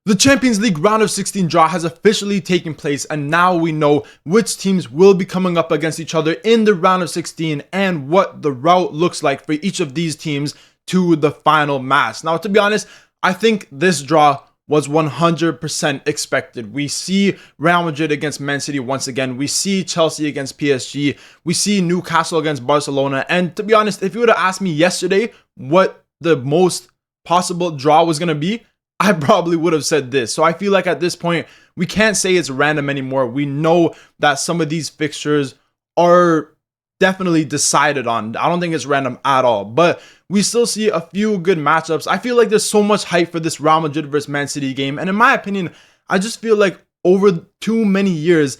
The Champions League round of 16 draw has officially taken place, and now we know which teams will be coming up against each other in the round of 16 and what the route looks like for each of these teams to the final match. Now, to be honest, I think this draw was 100% expected. We see Real Madrid against Man City once again. We see Chelsea against PSG. We see Newcastle against Barcelona. And to be honest, if you would have asked me yesterday what the most possible draw was going to be, I probably would have said this. So I feel like at this point, we can't say it's random anymore. We know that some of these fixtures are definitely decided on. I don't think it's random at all, but we still see a few good matchups. I feel like there's so much hype for this Real Madrid versus Man City game. And in my opinion, I just feel like over too many years,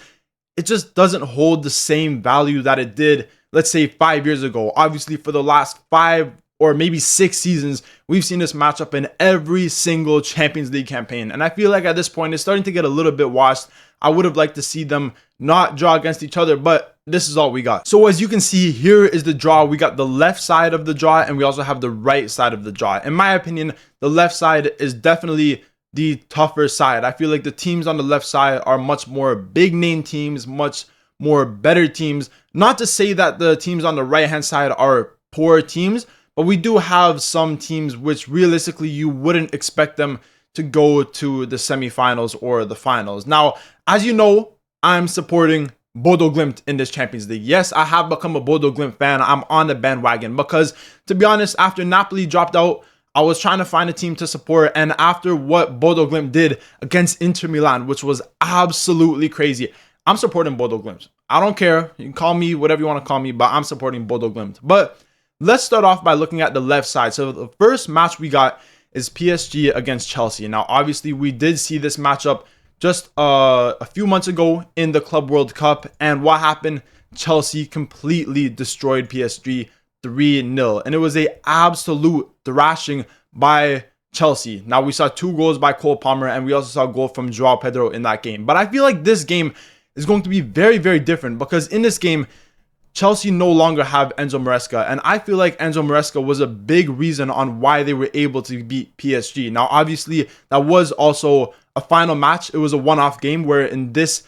it just doesn't hold the same value that it did, let's say 5 years ago. Obviously, for the last 5 or maybe 6 seasons, we've seen this matchup in every single Champions League campaign. And I feel like at this point, it's starting to get a little bit washed. I would have liked to see them not draw against each other, but this is all we got. So as you can see, here is the draw. We got the left side of the draw, and we also have the right side of the draw. In my opinion, the left side is definitely the tougher side. I feel like the teams on the left side are much more big name teams, much more better teams. Not to say that the teams on the right hand side are poor teams, but we do have some teams which realistically you wouldn't expect them to go to the semifinals or the finals. Now, as you know, I'm supporting Bodo Glimt in this Champions League. Yes, I have become a Bodo Glimt fan. I'm on the bandwagon because, to be honest, after Napoli dropped out, I was trying to find a team to support. And after what Bodo Glimt did against Inter Milan, which was absolutely crazy, I'm supporting Bodo Glimt. I don't care. You can call me whatever you want to call me, but I'm supporting Bodo Glimt. But let's start off by looking at the left side. So the first match we got is PSG against Chelsea. Now, obviously, we did see this matchup just a few months ago in the Club World Cup. And what happened? Chelsea completely destroyed PSG 3-0. And it was an absolute thrashing by Chelsea. Now, we saw 2 goals by Cole Palmer, and we also saw a goal from Joao Pedro in that game. But I feel like this game is going to be very, very different because in this game, Chelsea no longer have Enzo Maresca, and I feel like Enzo Maresca was a big reason on why they were able to beat PSG. Now, obviously, that was also a final match. It was a one-off game where in this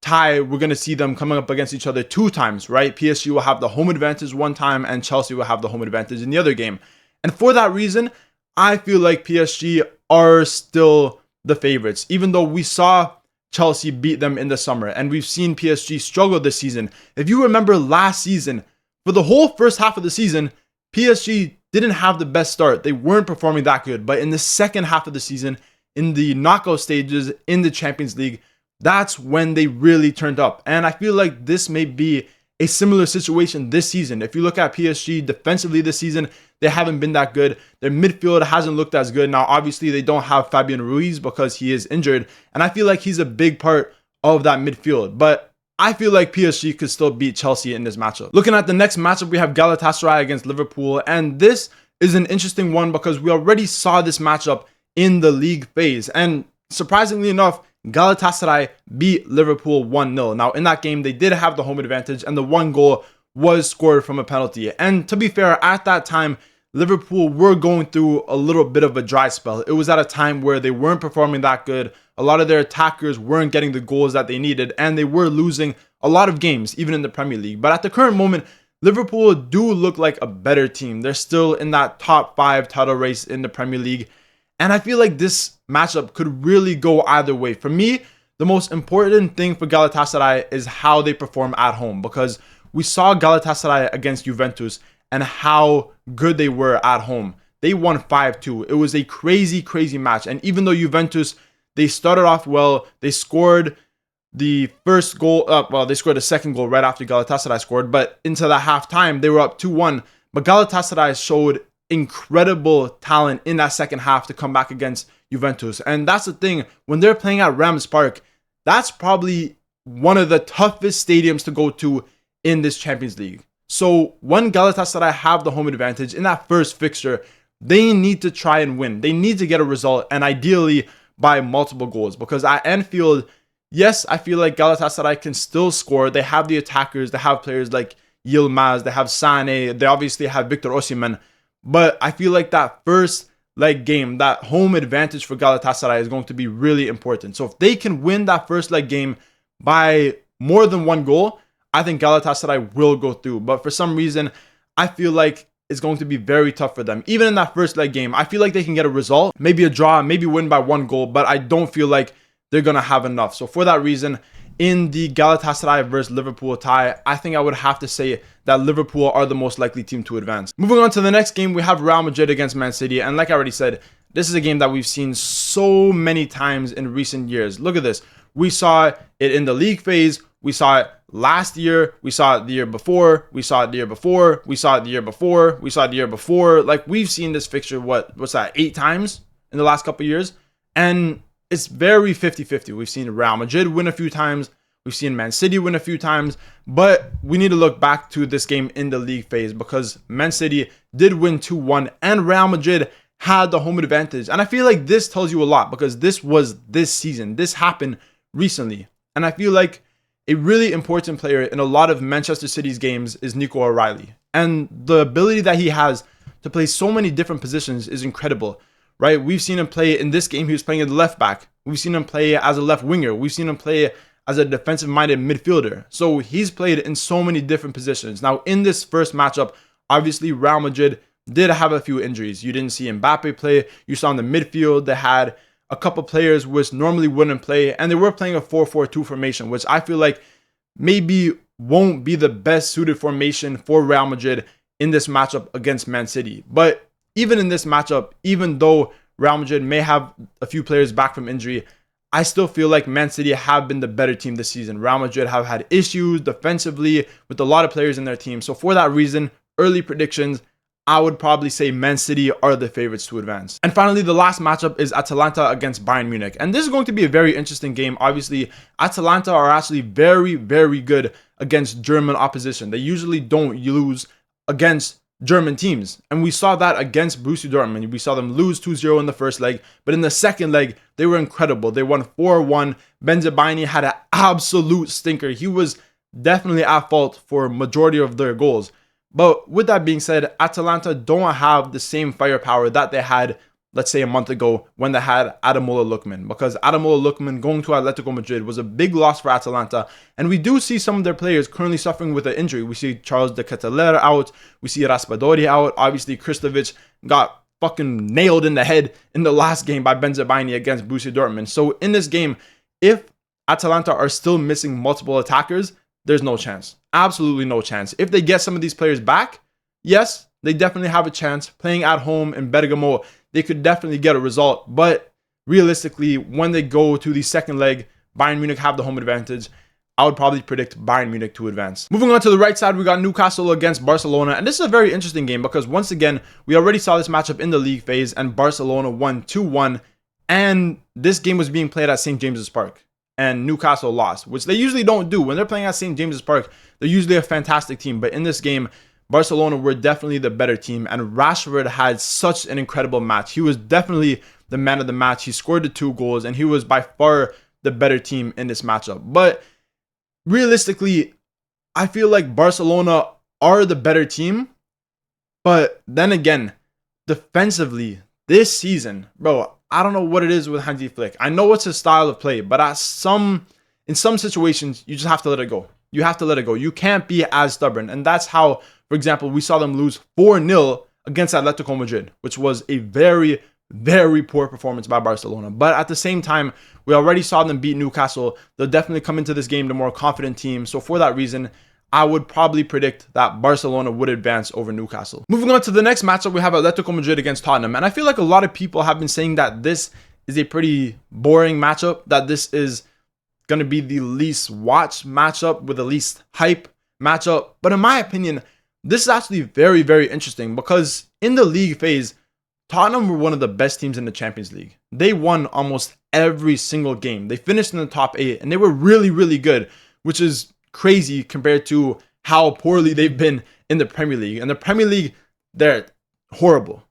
tie, we're going to see them coming up against each other 2 times, right? PSG will have the home advantage 1 time, and Chelsea will have the home advantage in the other game. And for that reason, I feel like PSG are still the favorites, even though we saw Chelsea beat them in the summer, and we've seen PSG struggle this season. If you remember last season, for the whole first half of the season, PSG didn't have the best start. They weren't performing that good, but in the second half of the season, in the knockout stages in the Champions League, that's when they really turned up. And I feel like this may be a similar situation this season. If you look at PSG defensively this season, they haven't been that good. Their midfield hasn't looked as good. Now, obviously, they don't have Fabian Ruiz because he is injured. And I feel like he's a big part of that midfield. But I feel like PSG could still beat Chelsea in this matchup. Looking at the next matchup, we have Galatasaray against Liverpool. And this is an interesting one because we already saw this matchup in the league phase. And surprisingly enough, Galatasaray beat Liverpool 1-0. Now, in that game, they did have the home advantage, and the 1 goal was scored from a penalty. And to be fair, at that time, Liverpool were going through a little bit of a dry spell. It was at a time where they weren't performing that good. A lot of their attackers weren't getting the goals that they needed, and they were losing a lot of games, even in the Premier League. But at the current moment, Liverpool do look like a better team. They're still in that top 5 title race in the Premier League. And I feel like this matchup could really go either way. For me, the most important thing for Galatasaray is how they perform at home, because we saw Galatasaray against Juventus and how good they were at home. They won 5-2. It was a crazy, crazy match. And even though Juventus, they started off well, they scored the first goal. They scored the second goal right after Galatasaray scored. But into the halftime, they were up 2-1. But Galatasaray showed incredible talent in that second half to come back against Juventus. And that's the thing, when they're playing at Rams Park, that's probably one of the toughest stadiums to go to in this Champions League. So when Galatasaray have the home advantage in that first fixture, they need to try and win. They need to get a result, and ideally by multiple goals, because at Anfield, yes, I feel like Galatasaray can still score. They have the attackers, they have players like Yilmaz, they have Sané, they obviously have Victor Osimhen. But I feel like that first leg game, that home advantage for Galatasaray is going to be really important. So if they can win that first leg game by more than 1 goal, I think Galatasaray will go through. But for some reason, I feel like it's going to be very tough for them. Even in that first leg game, I feel like they can get a result, maybe a draw, maybe win by 1 goal, but I don't feel like they're going to have enough. So for that reason, in the Galatasaray versus Liverpool tie, I think I would have to say that Liverpool are the most likely team to advance. Moving on to the next game, we have Real Madrid against Man City. And like I already said, this is a game that we've seen so many times in recent years. Look at this. We saw it in the league phase. We saw it last year. We saw it the year before. We saw it the year before. We saw it the year before. We saw it the year before. Like, we've seen this fixture, what's that, 8 times in the last couple of years? And it's very 50-50. We've seen Real Madrid win a few times. We've seen Man City win a few times. But we need to look back to this game in the league phase, because Man City did win 2-1 and Real Madrid had the home advantage. And I feel like this tells you a lot, because this was this season. This happened recently. And I feel like a really important player in a lot of Manchester City's games is Nico O'Reilly. And the ability that he has to play so many different positions is incredible, right? We've seen him play in this game. He was playing at the left back. We've seen him play as a left winger. We've seen him play as a defensive-minded midfielder. So he's played in so many different positions. Now, in this first matchup, obviously Real Madrid did have a few injuries. You didn't see Mbappe play. You saw in the midfield, they had a couple players which normally wouldn't play, and they were playing a 4-4-2 formation, which I feel like maybe won't be the best suited formation for Real Madrid in this matchup against Man City. But even in this matchup, even though Real Madrid may have a few players back from injury, I still feel like Man City have been the better team this season. Real Madrid have had issues defensively with a lot of players in their team. So for that reason, early predictions, I would probably say Man City are the favorites to advance. And finally, the last matchup is Atalanta against Bayern Munich. And this is going to be a very interesting game. Obviously, Atalanta are actually very, very good against German opposition. They usually don't lose against German teams. And we saw that against Borussia Dortmund. We saw them lose 2-0 in the first leg. But in the second leg, they were incredible. They won 4-1. Benzemaini had an absolute stinker. He was definitely at fault for a majority of their goals. But with that being said, Atalanta don't have the same firepower that they had, let's say, a month ago when they had Ademola Lookman. Because Ademola Lookman going to Atletico Madrid was a big loss for Atalanta. And we do see some of their players currently suffering with an injury. We see Charles de Ketelaere out. We see Raspadori out. Obviously, Kristovic got fucking nailed in the head in the last game by Benzemaini against Borussia Dortmund. So in this game, if Atalanta are still missing multiple attackers, there's no chance. Absolutely no chance. If they get some of these players back, yes, they definitely have a chance. Playing at home in Bergamo, they could definitely get a result. But realistically, when they go to the second leg, Bayern Munich have the home advantage. I would probably predict Bayern Munich to advance. Moving on to the right side, we got Newcastle against Barcelona. And this is a very interesting game because once again, we already saw this matchup in the league phase and Barcelona won 2-1. And this game was being played at St. James's Park. And Newcastle lost, which they usually don't do. When they're playing at St. James's Park, they're usually a fantastic team. But in this game, Barcelona were definitely the better team. And Rashford had such an incredible match. He was definitely the man of the match. He scored the 2 goals, and he was by far the better team in this matchup. But realistically, I feel like Barcelona are the better team. But then again, defensively, this season, bro, I don't know what it is with Hansi Flick. I know it's his style of play, but in some situations, you just have to let it go. You have to let it go. You can't be as stubborn. And that's how, for example, we saw them lose 4-0 against Atletico Madrid, which was a very, very poor performance by Barcelona. But at the same time, we already saw them beat Newcastle. They'll definitely come into this game the more confident team. So for that reason, I would probably predict that Barcelona would advance over Newcastle. Moving on to the next matchup, we have Atletico Madrid against Tottenham. And I feel like a lot of people have been saying that this is a pretty boring matchup, that this is going to be the least watched matchup with the least hype matchup. But in my opinion, this is actually very, very interesting because in the league phase, Tottenham were one of the best teams in the Champions League. They won almost every single game. They finished in the top 8 and they were really, really good, which is crazy compared to how poorly they've been in the Premier League. And the Premier League, they're horrible,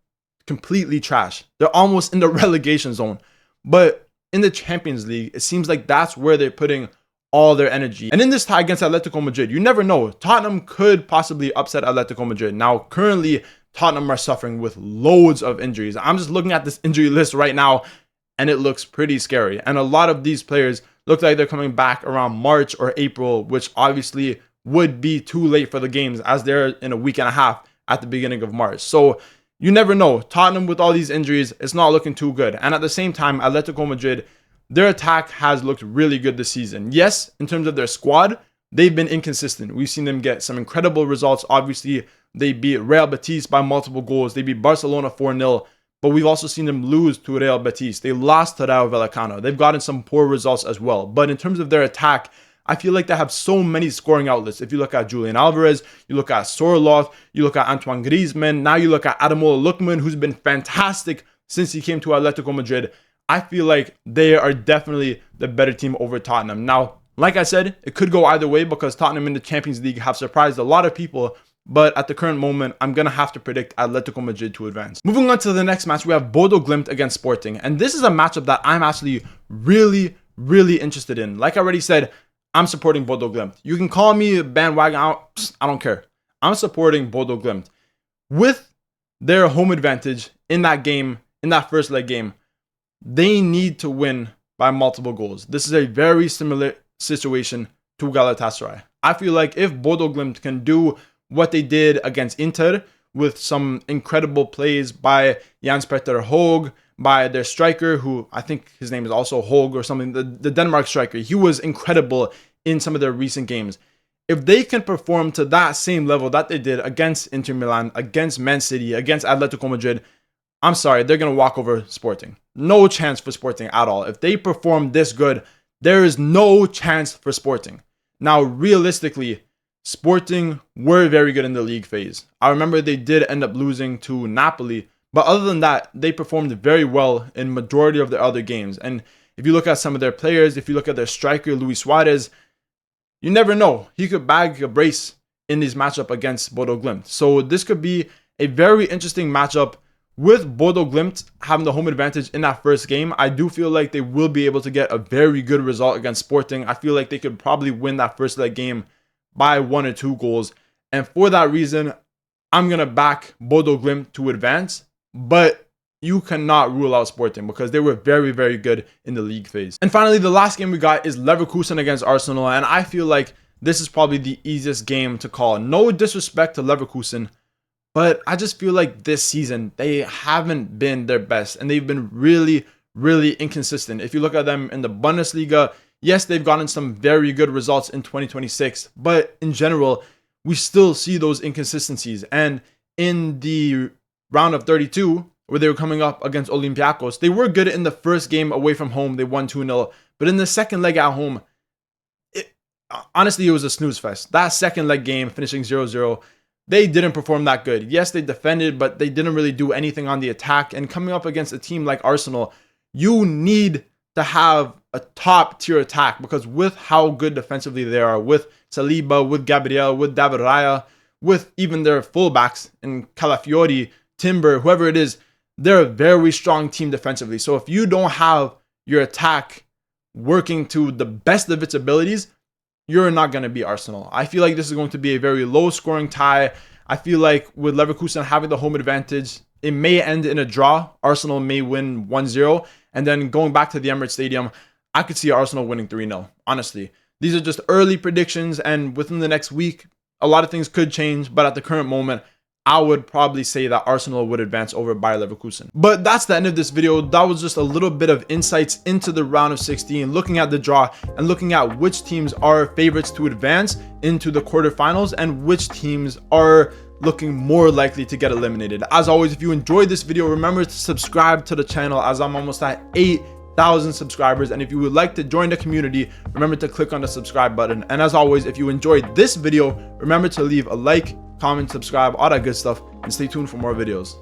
completely trash. They're almost in the relegation zone. But in the Champions League, it seems like that's where they're putting all their energy. And in this tie against Atletico Madrid, you never know. Tottenham could possibly upset Atletico Madrid. Now, currently, Tottenham are suffering with loads of injuries. I'm just looking at this injury list right now, and it looks pretty scary. And a lot of these players look like they're coming back around March or April, which obviously would be too late for the games as they're in a week and a half at the beginning of March. So you never know. Tottenham with all these injuries, it's not looking too good. And at the same time, Atletico Madrid, their attack has looked really good this season. Yes, in terms of their squad, they've been inconsistent. We've seen them get some incredible results. Obviously, they beat Real Betis by multiple goals. They beat Barcelona 4-0. But we've also seen them lose to Real Betis. They lost to Rayo Vallecano. They've gotten some poor results as well. But in terms of their attack, I feel like they have so many scoring outlets. If you look at Julian Alvarez, you look at Sorloth, you look at Antoine Griezmann, now you look at Ademola Lookman, who's been fantastic since he came to Atletico Madrid. I feel like they are definitely the better team over Tottenham. Now, like I said, it could go either way because Tottenham in the Champions League have surprised a lot of people. But at the current moment, I'm going to have to predict Atletico Madrid to advance. Moving on to the next match, we have Bodo Glimt against Sporting. And this is a matchup that I'm actually really interested in. Like I already said, I'm supporting Bodo Glimt. You can call me a bandwagon, I don't care. I'm supporting Bodo Glimt. With their home advantage in that game, in that first leg game, they need to win by multiple goals. This is a very similar situation to Galatasaray. I feel like if Bodo Glimt can do what they did against Inter with some incredible plays by Jens Petter Hoeg, by their striker, who I think his name is also Hoeg or something, the Denmark striker. He was incredible in some of their recent games. If they can perform to that same level that they did against Inter Milan, against Man City, against Atletico Madrid, I'm sorry, they're going to walk over Sporting. No chance for Sporting at all. If they perform this good, there is no chance for Sporting. Now, realistically, Sporting were very good in the league phase. I remember they did end up losing to Napoli, but other than that, they performed very well in majority of their other games. And if you look at some of their players, if you look at their striker, Luis Suarez, you never know. He could bag a brace in this matchup against Bodo Glimt. So this could be a very interesting matchup. With Bodo Glimt having the home advantage in that first game, I do feel like they will be able to get a very good result against Sporting. I feel like they could probably win that first leg game by 1 or 2 goals. And for that reason, I'm going to back Bodo Glimt to advance. But you cannot rule out Sporting because they were very good in the league phase. And finally, the last game we got is Leverkusen against Arsenal. And I feel like this is probably the easiest game to call. No disrespect to Leverkusen, but I just feel like this season, they haven't been their best. And they've been really inconsistent. If you look at them in the Bundesliga, yes, they've gotten some very good results in 2026. But in general, we still see those inconsistencies. And in the round of 32, where they were coming up against Olympiacos, they were good in the first game away from home. They won 2-0. But in the second leg at home, honestly, it was a snooze fest. That second leg game, finishing 0-0, they didn't perform that good. Yes, they defended, but they didn't really do anything on the attack. And coming up against a team like Arsenal, you need to have a top tier attack because with how good defensively they are, with Saliba, with Gabriel, with David Raya, with even their fullbacks in Calafiori, Timber, whoever it is, they're a very strong team defensively. So if you don't have your attack working to the best of its abilities, you're not going to beat Arsenal. I feel like this is going to be a very low scoring tie. I feel like with Leverkusen having the home advantage, it may end in a draw. Arsenal may win 1-0. And then going back to the Emirates Stadium, I could see Arsenal winning 3-0. Honestly, these are just early predictions. And within the next week, a lot of things could change. But at the current moment, I would probably say that Arsenal would advance over Bayer Leverkusen. But that's the end of this video. That was just a little bit of insights into the round of 16, looking at the draw and looking at which teams are favorites to advance into the quarterfinals and which teams are looking more likely to get eliminated. As always, if you enjoyed this video, remember to subscribe to the channel as I'm almost at 8,000 subscribers. And if you would like to join the community, remember to click on the subscribe button. And as always, if you enjoyed this video, remember to leave a like, comment, subscribe, all that good stuff, and stay tuned for more videos.